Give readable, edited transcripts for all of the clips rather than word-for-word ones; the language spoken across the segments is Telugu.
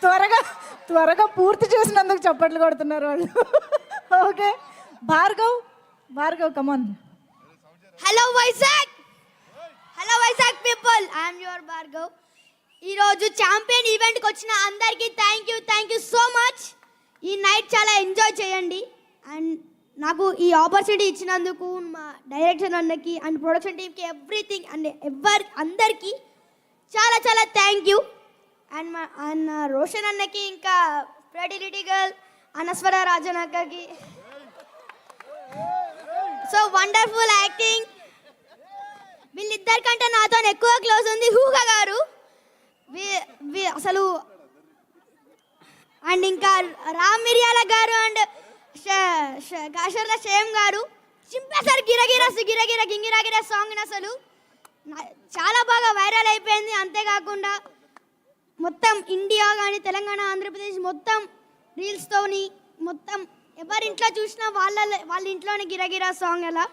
త్వరగా త్వరగా పూర్తి చేసినందుకు చప్పట్లు కొడుతున్నారు వాళ్ళు. Okay Bhargav come on. Hello Vizag people, I'm your Bhargav. ఈరోజు ఛాంపియన్ ఈవెంట్కి వచ్చిన అందరికీ థ్యాంక్ యూ సో మచ్. ఈ నైట్ చాలా ఎంజాయ్ చేయండి. అండ్ నాకు ఈ ఆపర్చునిటీ ఇచ్చినందుకు మా డైరెక్టర్ అన్నకి అండ్ ప్రొడక్షన్ టీమ్కి ఎవ్రీథింగ్ అండ్ అందరికీ చాలా చాలా థ్యాంక్ యూ. అండ్ మా అన్న రోషన్ అన్నకి, ఇంకా ప్రెటిలిటీ గర్ల్ అనస్వర రాజన్ అక్కకి సో వండర్ఫుల్ యాక్టింగ్. వీళ్ళిద్దరికంటే నాతో ఎక్కువ క్లోజ్ ఉంది హూగా గారు అసలు. అండ్ ఇంకా రామ్ మిరియాల గారు అండ్ కాశర్ల షేమ్ గారు చింపేశారు గిరగిర గింగిరాగిరా సాంగ్ అసలు చాలా బాగా వైరల్ అయిపోయింది. అంతేకాకుండా మొత్తం ఇండియా కానీ తెలంగాణ ఆంధ్రప్రదేశ్ మొత్తం రీల్స్తోని మొత్తం ఎవరి ఇంట్లో చూసినా వాళ్ళ ఇంట్లోనే గిరగిరా సాంగ్ అలా.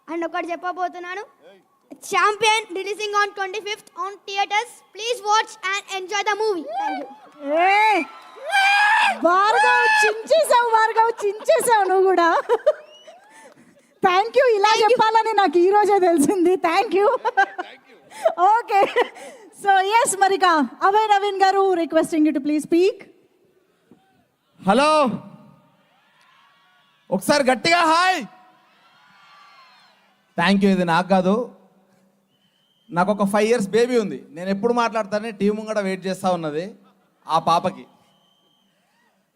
అండ్ ఒకటి చెప్పబోతున్నాను, champion releasing on 25th on theatres. Please watch and enjoy the movie. Bhargav చించేసావు నువ్వు కూడా. Thank you. ఇలా చెప్పాలని నాకు ఈ రోజే తెలిసింది. Thank you. Okay, so yes మరిక Abhay Naveen garu requesting you to please speak. Hello, ఒకసారి గట్టిగా హాయ్. Thank you. ఇది నాకు కాదు, నాకు ఒక 5 years బేబీ ఉంది. నేను ఎప్పుడు మాట్లాడతానే టీం కూడా వెయిట్ చేస్తూ ఉన్నది ఆ పాపకి.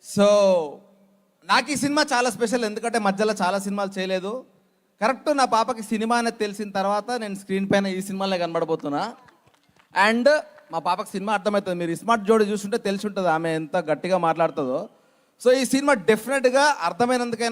సో నాకు ఈ సినిమా చాలా స్పెషల్, ఎందుకంటే మధ్యలో చాలా సినిమాలు చేయలేదు. కరెక్ట్ నా పాపకి సినిమా అనేది తెలిసిన తర్వాత నేను స్క్రీన్ పైన ఈ సినిమాలో కనబడబోతున్నా. అండ్ మా పాపకి సినిమా అర్థమవుతుంది. మీరు స్మార్ట్ జోడి చూస్తుంటే తెలిసి ఉంటుంది ఆమె ఎంత గట్టిగా మాట్లాడుతుందో. సో ఈ సినిమా డెఫినెట్గా అర్థమైనందుకైనా